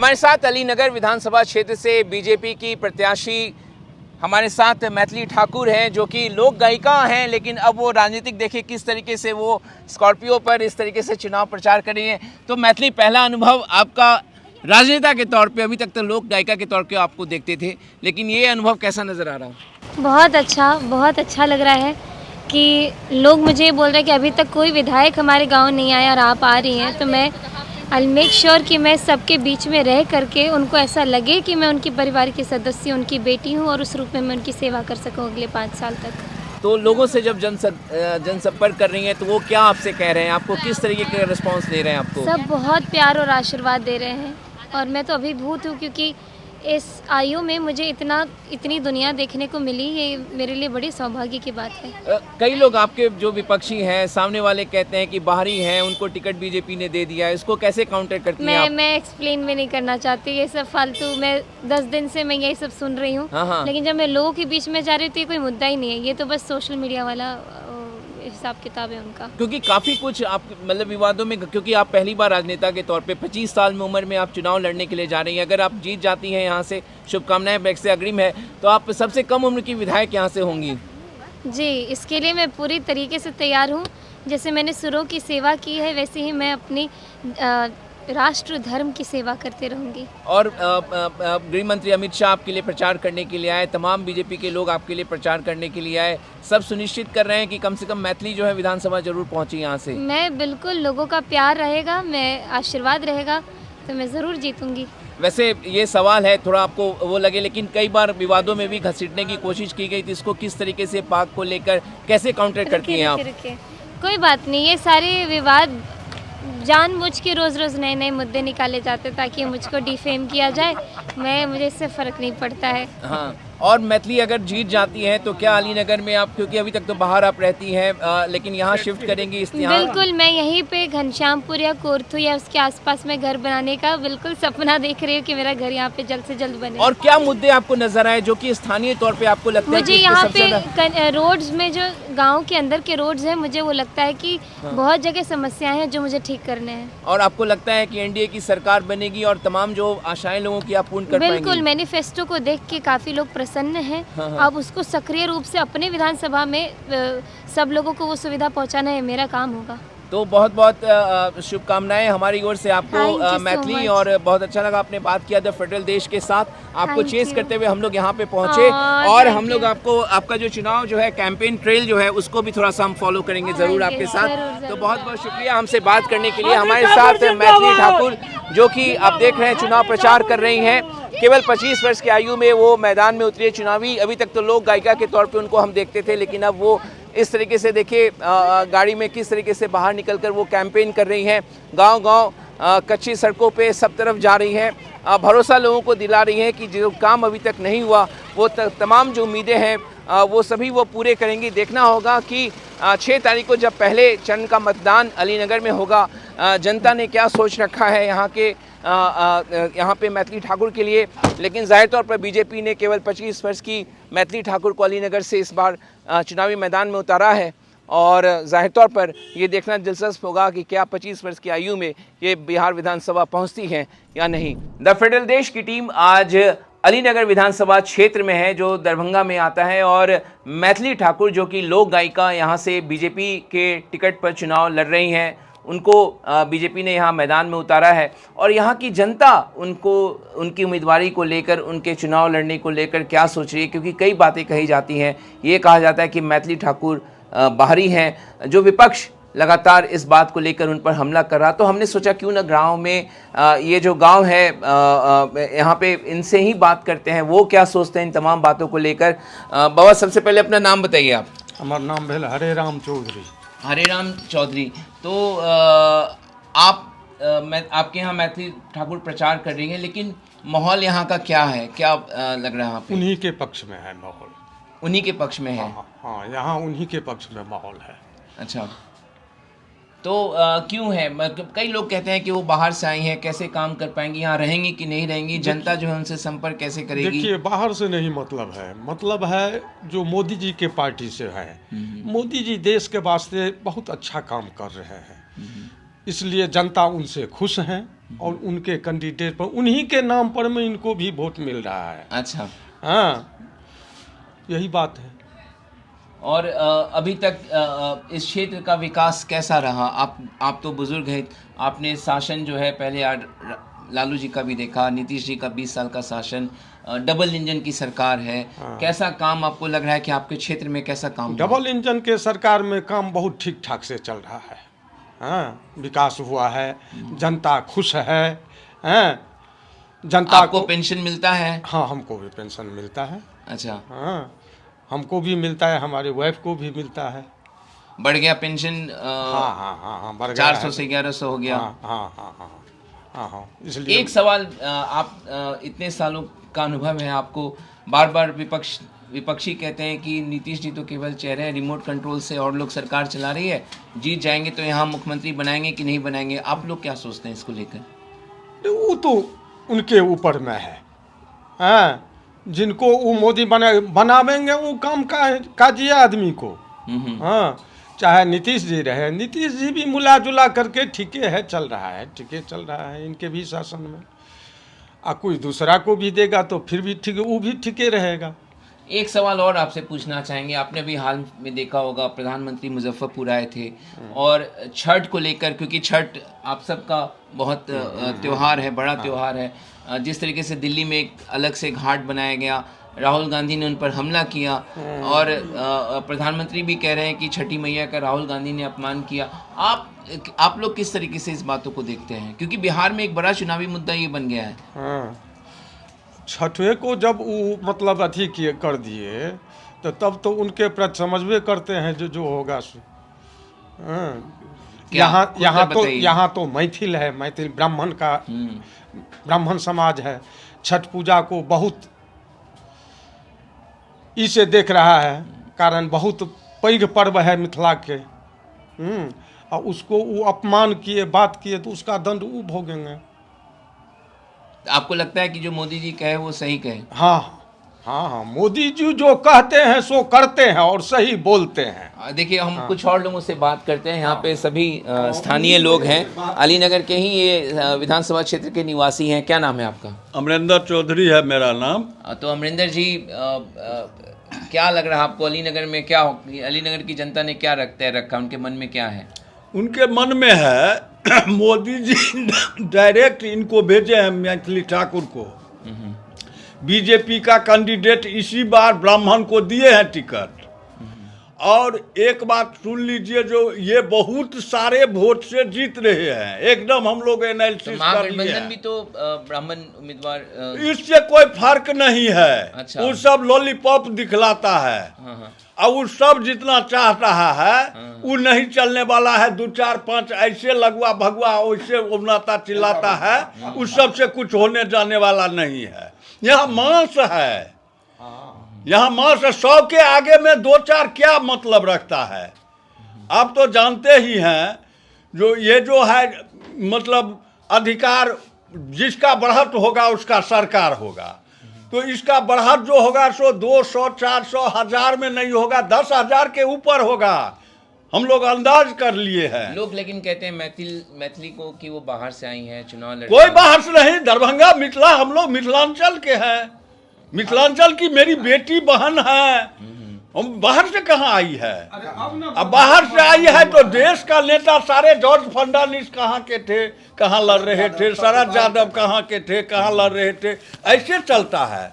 हमारे साथ अलीनगर विधानसभा क्षेत्र से बीजेपी की प्रत्याशी हमारे साथ मैथिली ठाकुर हैं, जो कि लोक गायिका हैं, लेकिन अब वो राजनीतिक देखिए किस तरीके से वो स्कॉर्पियो पर इस तरीके से चुनाव प्रचार कर रही हैं। तो मैथिली, पहला अनुभव आपका राजनेता के तौर पे, अभी तक तो लोक गायिका के तौर पे आपको देखते थे, लेकिन ये अनुभव कैसा नज़र आ रहा है? बहुत अच्छा लग रहा है कि लोग मुझे बोल रहे हैं कि अभी तक कोई विधायक हमारे गांव नहीं आया और आप आ रही हैं, तो मैं आई मेक श्योर कि मैं सबके बीच में रह करके उनको ऐसा लगे कि मैं उनके परिवार की सदस्य, उनकी बेटी हूं और उस रूप में मैं उनकी सेवा कर सकूं अगले 5 साल तक। तो लोगों से जब जनसंपर्क कर रही हैं तो वो क्या आपसे कह रहे हैं, आपको किस तरीके का रिस्पांस दे रहे हैं आपको? सब बहुत प्यार और आशीर्वाद दे रहे हैं और मैं तो अभिभूत हूँ, क्योंकि इस आयु में मुझे इतनी दुनिया देखने को मिली, ये मेरे लिए बड़ी सौभाग्य की बात है। कई लोग आपके जो विपक्षी हैं, सामने वाले कहते हैं कि बाहरी हैं, उनको टिकट बीजेपी ने दे दिया है, इसको कैसे काउंटर करती हैं आप? मैं एक्सप्लेन भी नहीं करना चाहती, ये सब फालतू। मैं 10 दिन से मैं यही सब सुन रही हूँ, हाँ। लेकिन जब मैं लोगों के बीच में जा रही हूँ तो ये कोई मुद्दा ही नहीं है, ये तो बस सोशल मीडिया वाला हिसाब किताब है उनका। क्योंकि काफ़ी कुछ आप मतलब विवादों में, क्योंकि आप पहली बार राजनेता के तौर पे 25 साल में उम्र में आप चुनाव लड़ने के लिए जा रही हैं, अगर आप जीत जाती हैं यहाँ से, शुभकामनाएं बैक से अग्रिम है, तो आप सबसे कम उम्र की विधायक यहाँ से होंगी। जी, इसके लिए मैं पूरी तरीके से तैयार हूँ। जैसे मैंने सुरों की सेवा की है, वैसे ही मैं अपनी राष्ट्र धर्म की सेवा करते रहूँगी। और गृह मंत्री अमित शाह आपके लिए प्रचार करने के लिए आए, तमाम बीजेपी के लोग आपके लिए प्रचार करने के लिए आए, सब सुनिश्चित कर रहे हैं कि कम से कम मैथिली जो है विधानसभा जरूर पहुंची यहाँ से। मैं बिल्कुल, लोगों का प्यार रहेगा, मैं आशीर्वाद रहेगा तो मैं ज़रूर जीतूँगी। वैसे ये सवाल है, थोड़ा आपको वो लगे, लेकिन कई बार विवादों में भी घसीटने की कोशिश की गई थी, इसको किस तरीके से पाक को लेकर कैसे काउंटर करती हैं आप? रुकिए, कोई बात नहीं, ये सारे विवाद जानबूझ के रोज़ नए मुद्दे निकाले जाते ताकि मुझको डिफेम किया जाए। मुझे इससे फ़र्क नहीं पड़ता है। हाँ, और मैथिली अगर जीत जाती हैं तो क्या अलीनगर में आप, क्योंकि अभी तक तो बाहर आप रहती हैं, लेकिन यहाँ शिफ्ट करेंगी इस यहाँ? बिल्कुल, मैं यहीं पे घनश्यामपुर या कोरथू या उसके आसपास में घर बनाने का बिल्कुल सपना देख रही हूँ कि मेरा घर यहाँ पे जल्द से जल्द बने। और क्या मुद्दे आपको नजर आए जो कि स्थानीय तौर पे आपको लगता है मुझे कि यहाँ सबसे पे रोड्स में, जो गांव के अंदर के रोड्स हैं, मुझे वो लगता है कि बहुत जगह समस्याएं हैं जो मुझे ठीक करने हैं। और आपको लगता है कि एनडीए की सरकार बनेगी और तमाम जो आशाएं लोगों की आप पूर्ण कर पाएंगी? बिल्कुल, मैनिफेस्टो को देख के काफ़ी लोग प्रसन्न हैं। अब उसको सक्रिय रूप से अपने विधानसभा में सब लोगों को वो सुविधा पहुंचाना है, मेरा काम होगा। तो बहुत बहुत शुभकामनाएं हमारी ओर से Thank you आपको so मैथिली, much. और बहुत अच्छा लगा आपने बात किया द फेडरल देश के साथ, आपको Thank चेस you. करते हुए हम लोग यहाँ पे पहुँचे, और thank हम लोग you. आपको आपका जो चुनाव जो है कैंपेन ट्रेल जो है उसको भी थोड़ा सा हम फॉलो करेंगे जरूर Thank आपके you. साथ। जरूर। तो बहुत बहुत शुक्रिया हमसे बात करने के लिए। हमारे साथ मैथिली ठाकुर, जो कि आप देख रहे हैं चुनाव प्रचार कर रही हैं, केवल 25 वर्ष की आयु में वो मैदान में उतरी है चुनावी। अभी तक तो लोक गायिका के तौर पे उनको हम देखते थे, लेकिन अब वो इस तरीके से देखिए गाड़ी में किस तरीके से बाहर निकलकर वो कैंपेन कर रही हैं, गांव-गांव कच्ची सड़कों पे सब तरफ जा रही हैं, भरोसा लोगों को दिला रही हैं कि जो काम अभी तक नहीं हुआ वो तमाम जो उम्मीदें हैं वो सभी वो पूरे करेंगी। देखना होगा कि 6 तारीख को जब पहले चरण का मतदान अलीनगर में होगा, जनता ने क्या सोच रखा है यहाँ पे मैथिली ठाकुर के लिए। लेकिन जाहिर तौर पर बीजेपी ने केवल 25 वर्ष की मैथिली ठाकुर को अलीनगर से इस बार चुनावी मैदान में उतारा है, और जाहिर तौर पर ये देखना दिलचस्प होगा कि क्या 25 वर्ष की आयु में ये बिहार विधानसभा पहुंचती हैं या नहीं। द फेडरल देश की टीम आज अलीनगर विधानसभा क्षेत्र में है, जो दरभंगा में आता है, और मैथिली ठाकुर, जो कि लोक गायिका, यहाँ से बीजेपी के टिकट पर चुनाव लड़ रही हैं, उनको बीजेपी ने यहाँ मैदान में उतारा है, और यहाँ की जनता उनको, उनकी उम्मीदवारी को लेकर, उनके चुनाव लड़ने को लेकर क्या सोच रही है, क्योंकि कई बातें कही जाती हैं। ये कहा जाता है कि मैथिली ठाकुर बाहरी हैं, जो विपक्ष लगातार इस बात को लेकर उन पर हमला कर रहा। तो हमने सोचा क्यों ना गांव में, ये जो गांव है यहाँ पे, इनसे ही बात करते हैं, वो क्या सोचते हैं इन तमाम बातों को लेकर। बाबा, सबसे पहले अपना नाम बताइए आप। हमारा नाम भेल हरे राम चौधरी। हरे राम चौधरी। तो आप आपके यहाँ मैथिली ठाकुर प्रचार कर रही हैं, लेकिन माहौल यहाँ का क्या है, क्या लग रहा है यहाँ पे? उन्हीं के पक्ष में है माहौल। उन्हीं के पक्ष में है? हाँ, यहाँ उन्हीं के पक्ष में माहौल है। अच्छा, तो क्यों है? मतलब कई लोग कहते हैं कि वो बाहर से आई हैं, कैसे काम कर पाएंगी, यहाँ रहेंगी कि नहीं रहेंगी, जनता जो है उनसे संपर्क कैसे करेगी? देखिए, बाहर से नहीं मतलब है, मतलब है जो मोदी जी के पार्टी से है। मोदी जी देश के वास्ते बहुत अच्छा काम कर रहे हैं, इसलिए जनता उनसे खुश हैं। और उनके कैंडिडेट पर, उन्हीं के नाम पर में इनको भी वोट मिल रहा है। अच्छा। हाँ, यही बात है। और अभी तक इस क्षेत्र का विकास कैसा रहा? आप तो बुजुर्ग हैं, आपने शासन जो है पहले लालू जी का भी देखा, नीतीश जी का 20 साल का शासन, डबल इंजन की सरकार है। हाँ। कैसा काम आपको लग रहा है कि आपके क्षेत्र में कैसा काम हुआ? डबल इंजन के सरकार में काम बहुत ठीक ठाक से चल रहा है। हाँ, विकास हुआ है, जनता खुश है। हाँ, जनता आपको को पेंशन मिलता है? हाँ, हमको भी पेंशन मिलता है। अच्छा। हाँ, हमको भी मिलता है, हमारे वाइफ को भी मिलता है। बढ़ गया पेंशन? हाँ हाँ हाँ हाँ, बढ़ गया 400 से 1100 हो गया। हाँ हाँ हाँ हाँ हाँ हाँ, इसलिए एक सवाल, आप इतने सालों का अनुभव है आपको, बार बार विपक्षी कहते हैं कि नीतीश जी तो केवल चेहरे हैं, रिमोट कंट्रोल से और लोग सरकार चला रही है, जीत जाएंगे तो यहाँ मुख्यमंत्री बनाएंगे कि नहीं बनाएंगे, आप लोग क्या सोचते हैं इसको लेकर? वो तो उनके ऊपर में है। हाँ, जिनको वो मोदी बनावेंगे वो काम काजिए आदमी को। हाँ, चाहे नीतीश जी रहे, नीतीश जी भी मिला जुला करके ठीके है, चल रहा है, ठीके चल रहा है इनके भी शासन में। कोई दूसरा को भी देगा तो फिर भी ठीक, वो भी ठीके रहेगा। एक सवाल और आपसे पूछना चाहेंगे, आपने भी हाल में देखा होगा प्रधानमंत्री मुजफ्फरपुर आए थे और छठ को लेकर, क्योंकि छठ आप सबका बहुत त्यौहार है, बड़ा त्यौहार है, जिस तरीके से दिल्ली में एक अलग से घाट बनाया गया, राहुल गांधी ने उन पर हमला किया और प्रधानमंत्री भी कह रहे हैं कि छठी मैया का राहुल गांधी ने अपमान किया। आप लोग किस तरीके से इस बातों को देखते हैं, क्योंकि बिहार में एक बड़ा चुनावी मुद्दा ये बन गया है? हाँ, छठवे को जब वो मतलब अथी किए कर दिए तो तब तो उनके प्रति समझवे करते हैं जो होगा सो। हाँ, यहाँ तो मैथिल है, मैथिल ब्राह्मण का ब्राह्मण समाज है, छठ पूजा को बहुत इसे देख रहा है, कारण बहुत पैघ पर्व है मिथिला के। और उसको वो अपमान किए, बात किए तो उसका दंड वो भोगेंगे। आपको लगता है कि जो मोदी जी कहे वो सही कहे? हाँ हाँ हाँ, मोदी जी जो कहते हैं सो करते हैं और सही बोलते हैं। देखिए, हम कुछ और लोगों से बात करते हैं। यहाँ पे सभी स्थानीय लोग हैं, अलीनगर के ही ये विधानसभा क्षेत्र के निवासी हैं। क्या नाम है आपका? अमरिंदर चौधरी है मेरा नाम। तो अमरिंदर जी, क्या लग रहा है आपको, अलीनगर में क्या, अलीनगर की जनता ने क्या रखा, उनके मन में क्या है? उनके मन में है मोदी जी डायरेक्ट इनको भेजे हैं, मैथिली ठाकुर को। बीजेपी का कैंडिडेट इसी बार ब्राह्मण को दिए हैं टिकट। और एक बात सुन लीजिए, जो ये बहुत सारे वोट से जीत रहे हैं, एकदम हम लोग एनालिसिस कर लिए महागठबंधन भी तो ब्राह्मण उम्मीदवार, इससे कोई फर्क नहीं है। अच्छा। वो सब लॉलीपॉप दिखलाता है। हाँ। और वो सब जितना चाह रहा है वो नहीं चलने वाला है। 2 4 5 ऐसे लगवा भगवा वैसे उमनाता चिल्लाता है, उस सब से कुछ होने जाने वाला नहीं है। यहाँ मांस है, यहाँ मांस है। 100 के आगे में 2 4 क्या मतलब रखता है? आप तो जानते ही हैं, जो ये जो है मतलब अधिकार जिसका बढ़त होगा उसका सरकार होगा। तो इसका बढ़त जो होगा सो 200 400 1000 में नहीं होगा, 10,000 के ऊपर होगा। हम लोग अंदाज कर लिए हैं। लोग लेकिन कहते हैं मैथिली को कि वो बाहर से आई हैं, चुनाव लड़ कोई बाहर से नहीं, दरभंगा मिथिला, हम लोग मिथिलांचल के हैं। मिथिलांचल की मेरी बेटी बहन है, हम बाहर से कहाँ आई है? अब बाहर से आई है तो देश का नेता सारे, जॉर्ज फर्नांडिस कहाँ के थे, कहाँ लड़ रहे थे, शरद यादव कहाँ के थे, कहाँ लड़ रहे थे, ऐसे चलता है।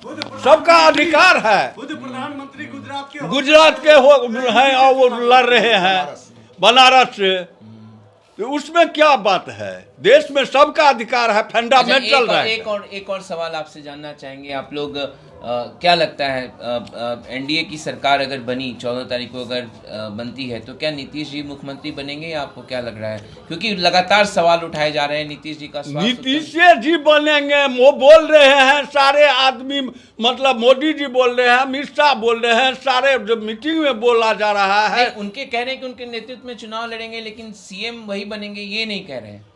सबका अधिकार है। प्रधानमंत्री गुजरात के हो हैं और वो लड़ रहे हैं बनारस से, तो उसमें क्या बात है? देश में सबका अधिकार है, फंडामेंटल राइट। एक और सवाल आपसे जानना चाहेंगे, आप लोग क्या लगता है, एनडीए की सरकार अगर बनी 14 तारीख को अगर बनती है तो क्या नीतीश जी मुख्यमंत्री बनेंगे, या आपको क्या लग रहा है? क्योंकि लगातार सवाल उठाए जा रहे हैं नीतीश जी का नीतीश जी बनेंगे, वो बोल रहे हैं सारे आदमी, मतलब मोदी जी बोल रहे हैं, अमित शाह बोल रहे हैं, सारे जो मीटिंग में बोला जा रहा है। उनके कह रहे हैं कि उनके नेतृत्व में चुनाव लड़ेंगे, लेकिन सीएम वही बनेंगे, ये नहीं कह रहे हैं।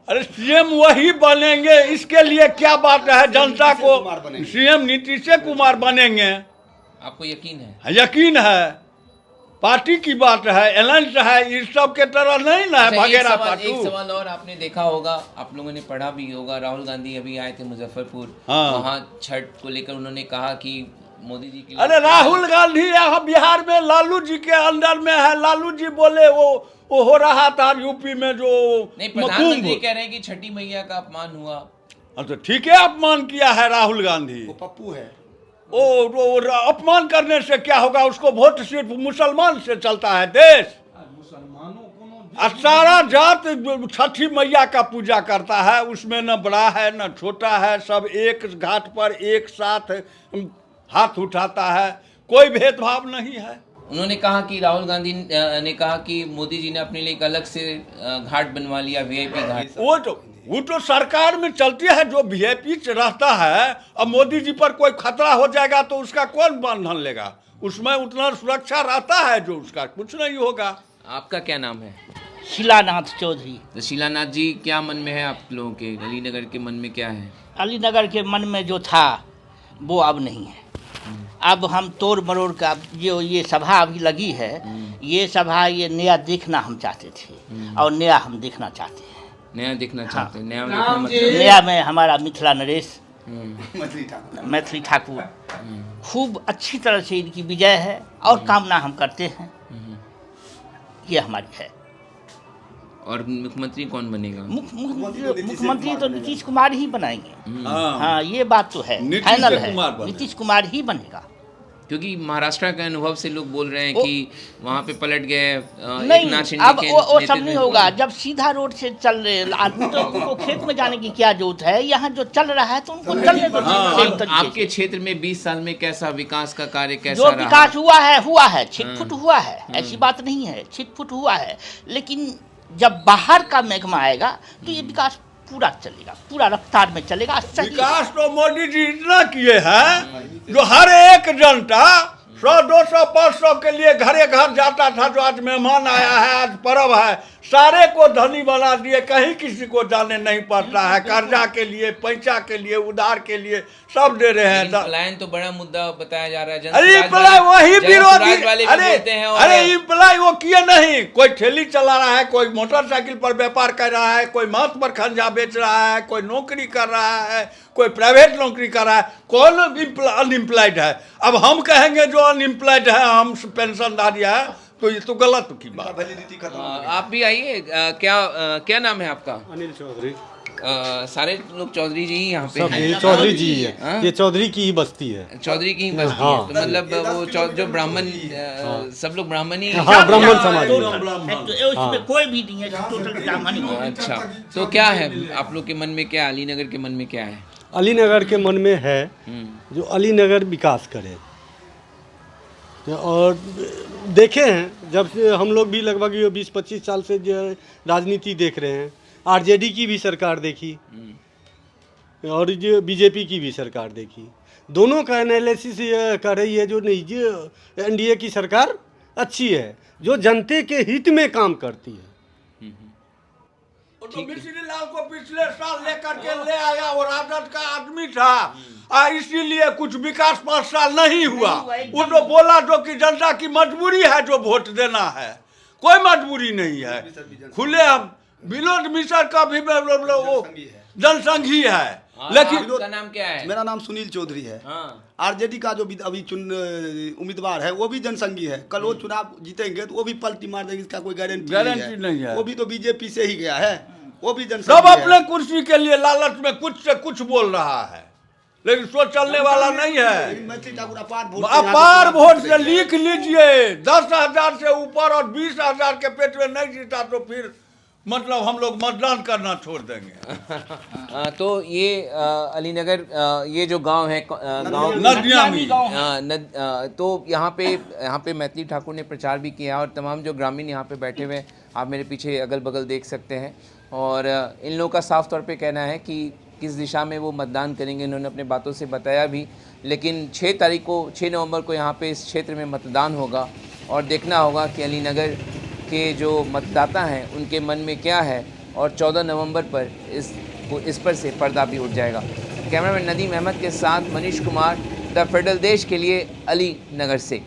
अरे सीएम वही बनेंगे, इसके लिए क्या बात है? जनता को सीएम नीतीश कुमार बनेंगे। आपको यकीन है? यकीन है। पार्टी की बात है, अलायंस है, इस सब के तरह नहीं ना है अच्छा, भगेरा एक पाटू। सवाल और आपने देखा होगा, आप लोगों ने पढ़ा भी होगा, राहुल गांधी अभी आए थे मुजफ्फरपुर, हाँ। वहाँ छठ को लेकर उन्होंने कहा कि मोदी जी की अरे राहुल गांधी यहाँ बिहार में लालू जी के अंडर में है, लालू जी बोले वो हो रहा था यूपी में जो नहीं, प्रधानमंत्री कुंभ। कह रहे हैं कि छठी मैया का अपमान हुआ। अच्छा ठीक है, अपमान किया है राहुल गांधी, वो पप्पू है। वो अपमान करने से क्या होगा, उसको वोट सिर्फ मुसलमान से चलता है देश। सारा जात छठी मैया का पूजा करता है, उसमें न बड़ा है न छोटा है, सब एक घाट पर एक साथ हाथ उठाता है, कोई भेदभाव नहीं है। उन्होंने कहा कि राहुल गांधी ने कहा कि मोदी जी ने अपने लिए एक अलग से घाट बनवा लिया, वीआईपी घाट। वो तो सरकार में चलती है, जो वीआईपी रहता है। अब मोदी जी पर कोई खतरा हो जाएगा तो उसका कौन बंधन लेगा, उसमें उतना सुरक्षा रहता है जो उसका कुछ नहीं होगा। आपका क्या नाम है? शिलानाथ चौधरी। तो शिलानाथ जी, क्या मन में है आप लोगों के, अलीनगर के मन में क्या है? अलीनगर के मन में जो था वो अब नहीं है। अब हम तोड़ मरोड़ का जो ये सभा अभी लगी है, ये सभा ये नया देखना हम चाहते थे और नया हम देखना चाहते हैं। नया देखना चाहते हैं? नया नया में हमारा मिथिला नरेश, मैथिली ठाकुर, खूब अच्छी तरह से इनकी विजय है और कामना हम करते हैं, ये हमारी है। और मुख्यमंत्री कौन बनेगा? मुख्यमंत्री तो नीतीश कुमार ही बनाएंगे। हाँ, ये बात तो है, नीतीश फाइनल कुमार है, नीतीश कुमार ही बनेगा। क्योंकि महाराष्ट्र के अनुभव से लोग बोल रहे हैं कि वहाँ पे पलट गए नहीं, एकनाथ शिंदे अब के वो सब नेतृत्व नहीं में। होगा। जब सीधा रोड से चल रहे आदमी तो उनको खेत में जाने की क्या जरूरत है, यहाँ जो चल रहा है तो उनको चलने दो सही तरीके आपके से। क्षेत्र में 20 साल में कैसा विकास का कार्य कैसा जो रहा? विकास हुआ है छिटफुट हुआ है, ऐसी बात नहीं है, छिटफुट हुआ है, लेकिन जब बाहर का महकमा आएगा तो ये विकास पूरा चलेगा, पूरा रफ्तार में चलेगा। सही विकास तो मोदी जी इतना किए हैं जो हर एक जनता 100, 200, 500 के लिए घरे घर जाता था, जो आज मेहमान आया है, आज पर्व है, सारे को धनी बना दिए, कहीं किसी को जाने नहीं पड़ता है। कर्जा के लिए, पैसा के लिए, उधार के लिए सब दे रहे हैं। पलायन तो बड़ा मुद्दा बताया जा रहा है। अरे इम्प्लाई वही विरोधी, अरे इम्प्लाई वो किए नहीं, कोई ठेली चला रहा है, कोई मोटरसाइकिल पर व्यापार कर रहा है, कोई मांस पर खंजा बेच रहा है, कोई नौकरी कर रहा है, कोई प्राइवेट नौकरी कर रहा है, कौन अनएम्प्लॉयड है? अब हम कहेंगे जो अनएम्प्लॉयड है हम पेंशनधारी है, तो ये तो गलत की बात है। आप भी आइए। क्या नाम है आपका? अनिल चौधरी। सारे लोग चौधरी जी ही यहाँ पे सब हैं। ये चौधरी जी है, हाँ? ये चौधरी की ही बस्ती है। चौधरी की ही बस्ती हाँ। है, तो मतलब वो जो ब्राह्मण सब लोग ब्राह्मण ही। हाँ, ब्राह्मण समाज है। तो उसमें कोई भी नहीं है, टोटल ब्राह्मण ही है। अच्छा, तो क्या है आप लोग के मन में, क्या अलीनगर के मन में क्या है? अलीनगर के मन में है जो अलीनगर विकास करे। और देखे हैं जब से हम लोग भी लगभग 20-25 साल से जो राजनीति देख रहे हैं, आरजेडी की भी सरकार देखी और जो बीजेपी की भी सरकार देखी, दोनों का एनालिसिस कर रही है जो नहीं, जो एनडीए की सरकार अच्छी है, जो जनते के हित में काम करती है। तो मिश्री लाल को पिछले साल लेकर के ले आया, वो राजद का आदमी था, इसीलिए कुछ विकास 5 साल नहीं हुआ। वो तो बोला जो कि जनता की मजबूरी है जो वोट देना है, कोई मजबूरी नहीं है। खुले हम विनोद मिश्र का भी वो जनसंघी है। लेकिन आपका नाम क्या है? मेरा नाम सुनील चौधरी है। हाँ। आरजेडी का जो अभी उम्मीदवार है वो भी जनसंघी है। कल वो चुनाव जीतेंगे तो वो भी पलटी मार देंगे, इसका कोई गारंटी नहीं है। वो भी तो बीजेपी से ही गया है, वो भी सब जनसंघी अपने है। कुर्सी के लिए लालच में कुछ से कुछ बोल रहा है, लेकिन सोच चलने वाला नहीं है। मैथिली ठाकुर अपार वोट से लिख लीजिए, 10,000 से ऊपर और 20,000 के पेट में नहीं जीता तो फिर मतलब हम लोग मतदान करना छोड़ देंगे। तो ये अलीनगर, ये जो गांव है, गांव नदियामी तो यहाँ पे मैथिली ठाकुर ने प्रचार भी किया और तमाम जो ग्रामीण यहाँ पे बैठे हुए, आप मेरे पीछे अगल बगल देख सकते हैं, और इन लोगों का साफ तौर पे कहना है कि किस दिशा में वो मतदान करेंगे, इन्होंने अपने बातों से बताया भी। लेकिन 6 नवंबर को यहाँ पे इस क्षेत्र में मतदान होगा और देखना होगा कि अलीनगर के जो मतदाता हैं उनके मन में क्या है, और 14 नवंबर पर इस पर से पर्दा भी उठ जाएगा। कैमरामैन नदीम अहमद के साथ मनीष कुमार, द फेडरल देश के लिए, अलीनगर से।